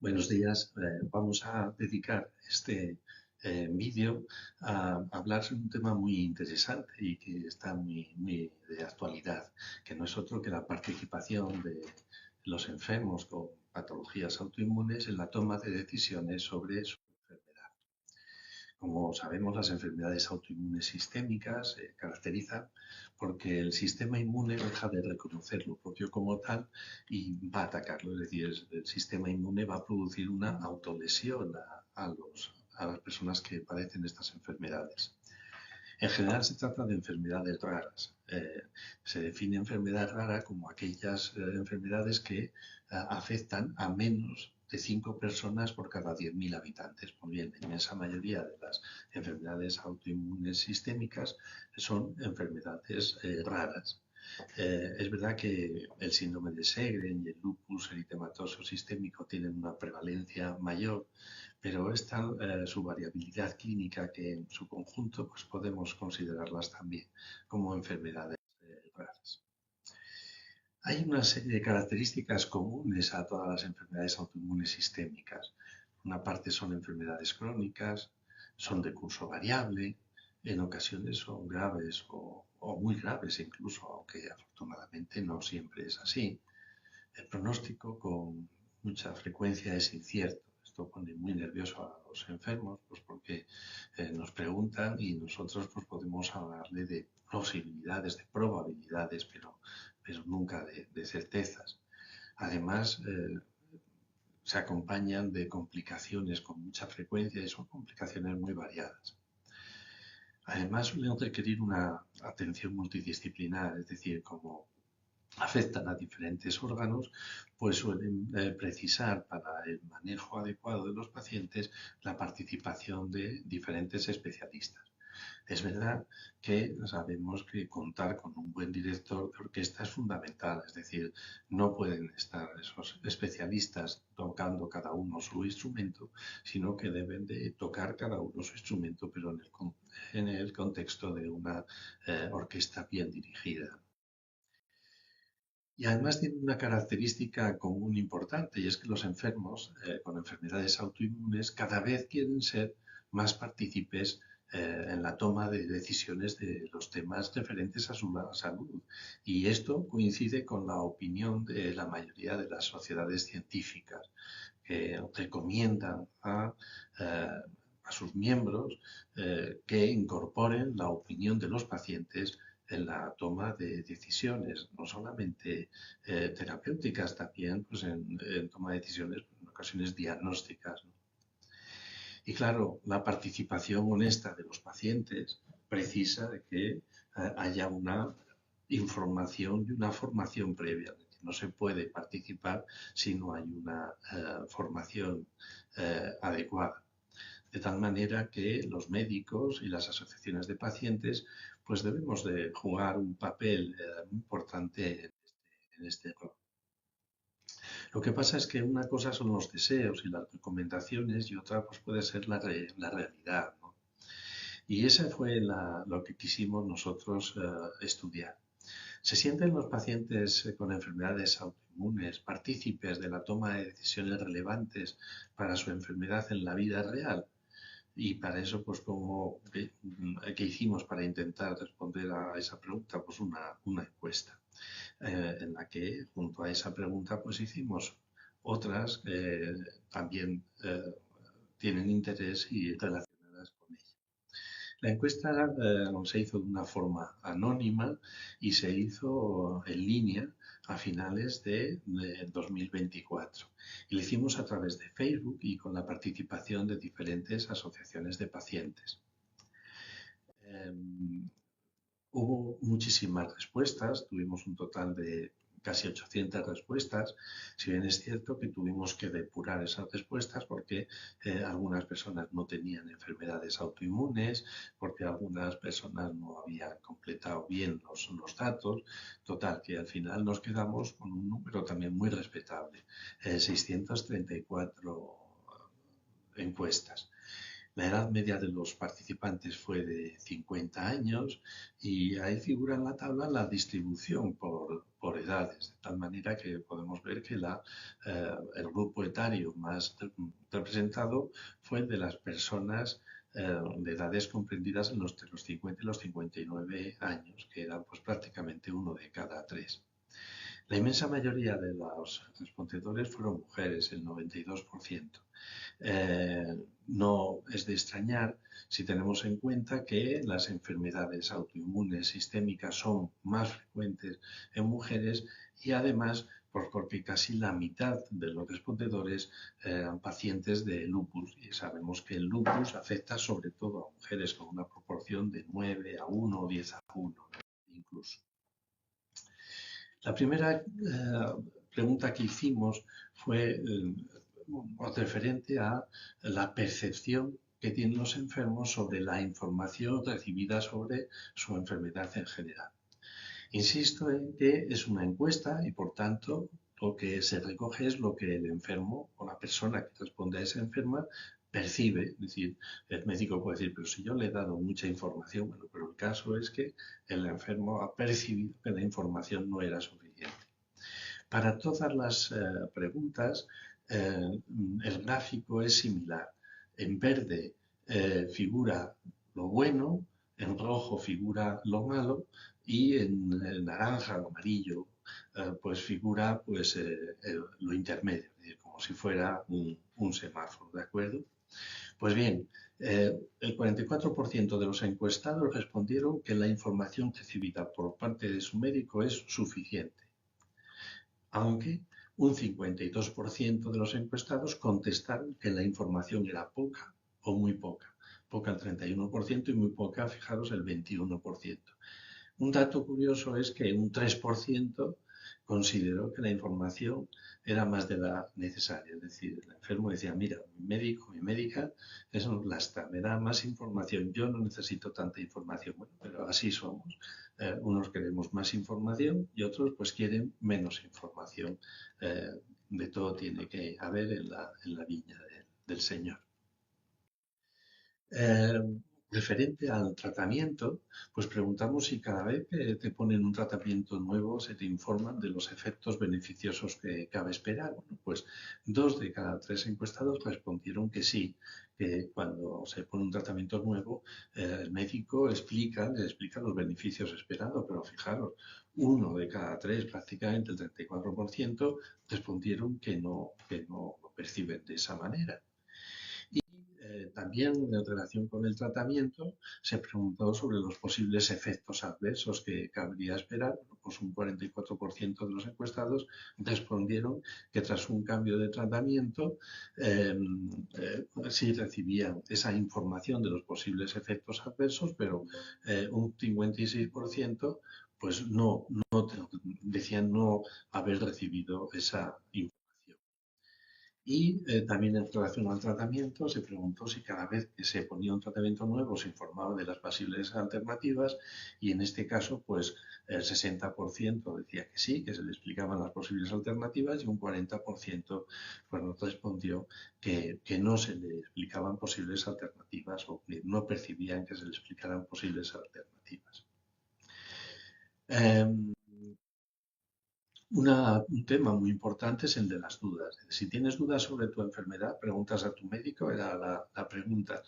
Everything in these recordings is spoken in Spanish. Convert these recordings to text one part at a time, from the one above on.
Buenos días. Vamos a dedicar este vídeo a hablar sobre un tema muy interesante y que está muy de actualidad, que no es otro que la participación de los enfermos con patologías autoinmunes en la toma de decisiones sobre su enfermedad. Como sabemos, las enfermedades autoinmunes sistémicas se caracterizan porque el sistema inmune deja de reconocer lo propio como tal y va a atacarlo. Es decir, el sistema inmune va a producir una autolesión a las personas que padecen estas enfermedades. En general se trata de enfermedades raras. Se define enfermedad rara como aquellas enfermedades que afectan a menos de 5 personas por cada 10.000 habitantes. Pues bien, la inmensa mayoría de las enfermedades autoinmunes sistémicas son enfermedades raras. Es verdad que el síndrome de Sjögren y el lupus eritematoso sistémico tienen una prevalencia mayor, pero es tal su variabilidad clínica que en su conjunto pues podemos considerarlas también como enfermedades raras. Hay una serie de características comunes a todas las enfermedades autoinmunes sistémicas. Una parte son enfermedades crónicas, son de curso variable, en ocasiones son graves o muy graves incluso, aunque afortunadamente no siempre es así. El pronóstico con mucha frecuencia es incierto. Esto pone muy nervioso a los enfermos, pues porque nos preguntan y nosotros pues podemos hablarle de posibilidades, de probabilidades, pero nunca de certezas. Además, se acompañan de complicaciones con mucha frecuencia y son complicaciones muy variadas. Además, suelen requerir una atención multidisciplinar, es decir, como afectan a diferentes órganos, pues suelen precisar para el manejo adecuado de los pacientes la participación de diferentes especialistas. Es verdad que sabemos que contar con un buen director de orquesta es fundamental, es decir, no pueden estar esos especialistas tocando cada uno su instrumento, sino que deben de tocar cada uno su instrumento, pero en el contexto de una orquesta bien dirigida. Y además tiene una característica común importante, y es que los enfermos con enfermedades autoinmunes cada vez quieren ser más partícipes en la toma de decisiones de los temas referentes a su salud. Y esto coincide con la opinión de la mayoría de las sociedades científicas, que recomiendan a sus miembros que incorporen la opinión de los pacientes en la toma de decisiones, no solamente terapéuticas, también pues, en toma de decisiones, en ocasiones diagnósticas, ¿no? Y claro, la participación honesta de los pacientes precisa de que haya una información y una formación previa. No se puede participar si no hay una formación adecuada. De tal manera que los médicos y las asociaciones de pacientes pues debemos de jugar un papel muy importante en este rol. Lo que pasa es que una cosa son los deseos y las recomendaciones y otra pues puede ser la realidad, ¿no? Y esa fue lo que quisimos nosotros estudiar. ¿Se sienten los pacientes con enfermedades autoinmunes partícipes de la toma de decisiones relevantes para su enfermedad en la vida real? Y para eso, pues, ¿qué hicimos para intentar responder a esa pregunta? Pues una encuesta, en la que junto a esa pregunta, pues hicimos otras que también tienen interés y relacionadas con ella. La encuesta se hizo de una forma anónima y se hizo en línea a finales de 2024. Y lo hicimos a través de Facebook y con la participación de diferentes asociaciones de pacientes. Eh, Hubo muchísimas respuestas, tuvimos un total de casi 800 respuestas, si bien es cierto que tuvimos que depurar esas respuestas porque algunas personas no tenían enfermedades autoinmunes, porque algunas personas no habían completado bien los datos, total, que al final nos quedamos con un número también muy respetable, 634 encuestas. La edad media de los participantes fue de 50 años y ahí figura en la tabla la distribución por edades, de tal manera que podemos ver que el grupo etario etario más representado fue el de las personas de edades comprendidas entre los 50 y los 59 años, que era pues prácticamente uno de cada tres. La inmensa mayoría de los respondedores fueron mujeres, el 92%. No es de extrañar si tenemos en cuenta que las enfermedades autoinmunes sistémicas son más frecuentes en mujeres y además porque casi la mitad de los respondedores eran pacientes de lupus y sabemos que el lupus afecta sobre todo a mujeres con una proporción de 9 a 1 o 10 a 1 incluso. La primera pregunta que hicimos fue referente a la percepción que tienen los enfermos sobre la información recibida sobre su enfermedad en general. Insisto en que es una encuesta y por tanto lo que se recoge es lo que el enfermo o la persona que responde a esa enferma percibe. Es decir, el médico puede decir, pero si yo le he dado mucha información, bueno, pero el caso es que el enfermo ha percibido que la información no era suficiente. Para todas las preguntas, el gráfico es similar. En verde figura lo bueno, en rojo figura lo malo y en naranja o amarillo pues figura pues, lo intermedio, como si fuera un semáforo, ¿de acuerdo? Pues bien, el 44% de los encuestados respondieron que la información recibida por parte de su médico es suficiente, aunque un 52% de los encuestados contestaron que la información era poca o muy poca. Poca el 31% y muy poca, fijaros, el 21%. Un dato curioso es que un 3% consideró que la información era más de la necesaria. Es decir, el enfermo decía, mira, mi médico, mi médica, es un lasta, me da más información, yo no necesito tanta información. Bueno, pero así somos. Unos queremos más información y otros pues quieren menos información. De todo tiene que haber en la viña del Señor. Referente al tratamiento, pues preguntamos si cada vez que te ponen un tratamiento nuevo se te informan de los efectos beneficiosos que cabe esperar. Bueno, pues 2 de cada 3 encuestados respondieron que sí, que cuando se pone un tratamiento nuevo, el médico le explica los beneficios esperados, pero fijaros, 1 de cada 3, prácticamente el 34%, respondieron que no lo perciben de esa manera. También en relación con el tratamiento se preguntó sobre los posibles efectos adversos que cabría esperar. Pues un 44% de los encuestados respondieron que tras un cambio de tratamiento sí recibían esa información de los posibles efectos adversos, pero un 56% pues decían no haber recibido esa información. Y también en relación al tratamiento se preguntó si cada vez que se ponía un tratamiento nuevo se informaba de las posibles alternativas y en este caso pues el 60% decía que sí, que se le explicaban las posibles alternativas y un 40% pues, nos respondió que no se le explicaban posibles alternativas o que no percibían que se le explicaran posibles alternativas. Un tema muy importante es el de las dudas. Si tienes dudas sobre tu enfermedad, preguntas a tu médico, era la pregunta.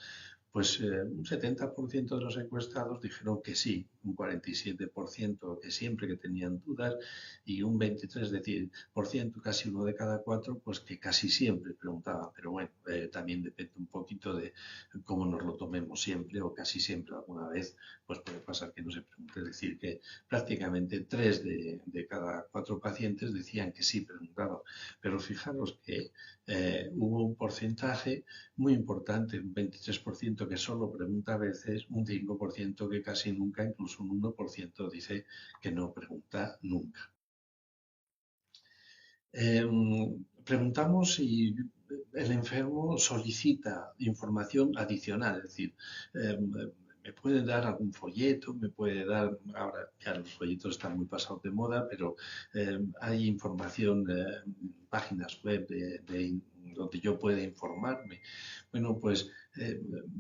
Pues un 70% de los encuestados dijeron que sí, un 47% que siempre que tenían dudas y un 23%, casi uno de cada cuatro, pues que casi siempre preguntaban. Pero bueno, también depende un poquito de cómo nos lo tomemos siempre o casi siempre alguna vez, pues puede pasar que no se pregunte. Es decir, que prácticamente 3 de cada 4 pacientes decían que sí preguntaban. Pero fijaros que hubo un porcentaje muy importante, un 23% que solo pregunta a veces, un 5% que casi nunca, incluso un 1% dice que no pregunta nunca. Preguntamos si el enfermo solicita información adicional, es decir, me puede dar algún folleto, me puede dar, ahora ya los folletos están muy pasados de moda, pero hay información, páginas web donde yo pueda informarme. Bueno, pues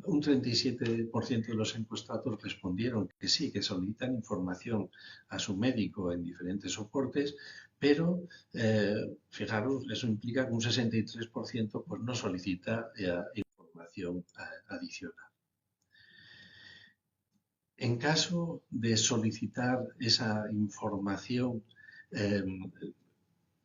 un 37% de los encuestados respondieron que sí, que solicitan información a su médico en diferentes soportes, Pero, fijaros, eso implica que un 63% pues, no solicita información adicional. En caso de solicitar esa información eh,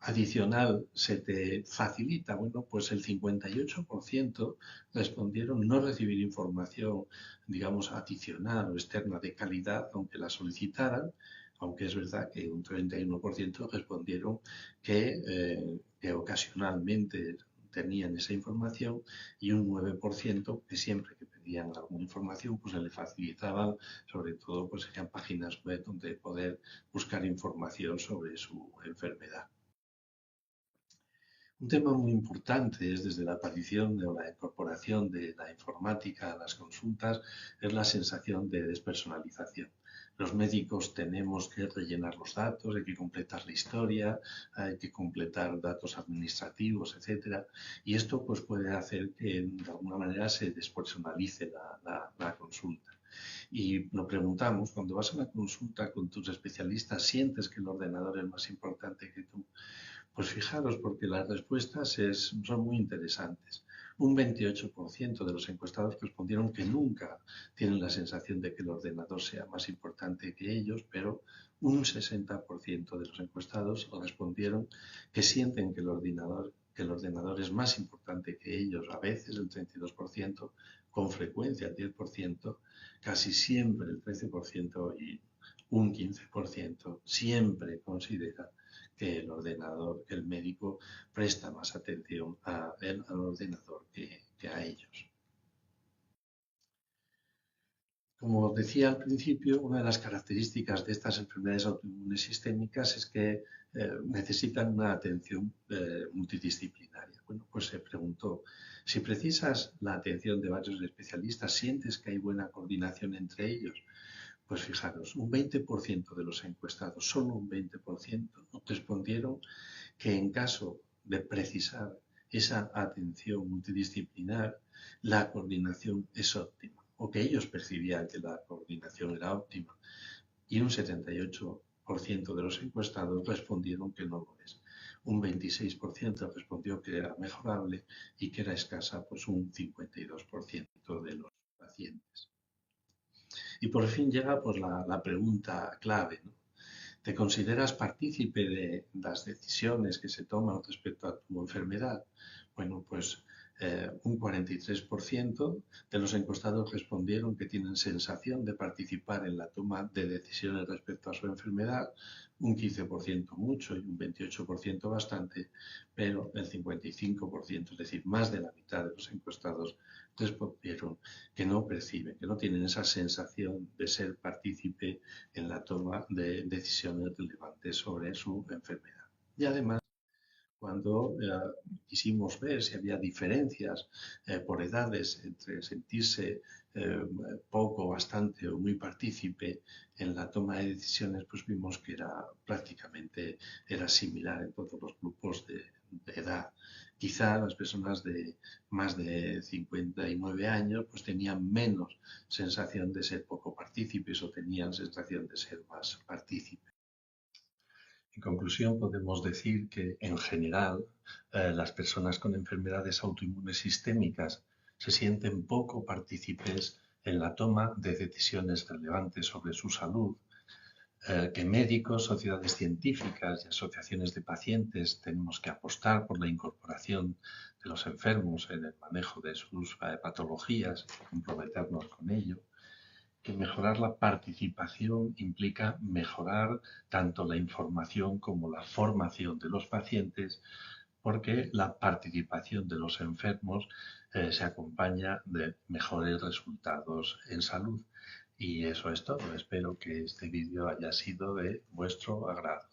adicional, ¿se te facilita? Bueno, pues el 58% respondieron no recibir información, digamos, adicional o externa de calidad, aunque la solicitaran, aunque es verdad que un 31% respondieron que ocasionalmente tenían esa información y un 9% que siempre que pedían alguna información pues se le facilitaban, sobre todo pues en páginas web donde poder buscar información sobre su enfermedad. Un tema muy importante es desde la aparición o la incorporación de la informática a las consultas es la sensación de despersonalización. Los médicos tenemos que rellenar los datos, hay que completar la historia, hay que completar datos administrativos, etcétera, y esto pues puede hacer que de alguna manera se despersonalice la consulta. Y lo preguntamos, cuando vas a la consulta con tus especialistas, ¿sientes que el ordenador es más importante que tú? Pues fijaros, porque las respuestas son muy interesantes. Un 28% de los encuestados respondieron que nunca tienen la sensación de que el ordenador sea más importante que ellos, pero un 60% de los encuestados respondieron que sienten que el ordenador es más importante que ellos, a veces el 32%, con frecuencia el 10%, casi siempre el 13% y un 15% siempre considera que el ordenador, que el médico presta más atención al ordenador que a ellos. Como os decía al principio, una de las características de estas enfermedades autoinmunes sistémicas es que necesitan una atención multidisciplinaria. Bueno, pues se preguntó, si precisas la atención de varios especialistas, ¿sientes que hay buena coordinación entre ellos? Pues fijaros, un 20% de los encuestados, solo un 20%, respondieron que en caso de precisar esa atención multidisciplinar, la coordinación es óptima, o que ellos percibían que la coordinación era óptima, y un 78% de los encuestados respondieron que no lo es. Un 26% respondió que era mejorable y que era escasa, pues un 52% de los pacientes. Y por fin llega pues, la pregunta clave, ¿no? ¿Te consideras partícipe de las decisiones que se toman respecto a tu enfermedad? Bueno, pues un 43% de los encuestados respondieron que tienen sensación de participar en la toma de decisiones respecto a su enfermedad, un 15% mucho y un 28% bastante, pero el 55%, es decir, más de la mitad de los encuestados respondieron que no perciben, que no tienen esa sensación de ser partícipe en la toma de decisiones relevantes sobre su enfermedad. Y además, cuando quisimos ver si había diferencias por edades entre sentirse poco, bastante o muy partícipe en la toma de decisiones, pues vimos que era similar en todos los grupos de edad. Quizá las personas de más de 59 años pues tenían menos sensación de ser poco partícipes o tenían sensación de ser más partícipes. En conclusión, podemos decir que, en general, las personas con enfermedades autoinmunes sistémicas se sienten poco partícipes en la toma de decisiones relevantes sobre su salud, que médicos, sociedades científicas y asociaciones de pacientes tenemos que apostar por la incorporación de los enfermos en el manejo de sus patologías y comprometernos con ello, que mejorar la participación implica mejorar tanto la información como la formación de los pacientes, porque la participación de los enfermos se acompaña de mejores resultados en salud. Y eso es todo. Espero que este vídeo haya sido de vuestro agrado.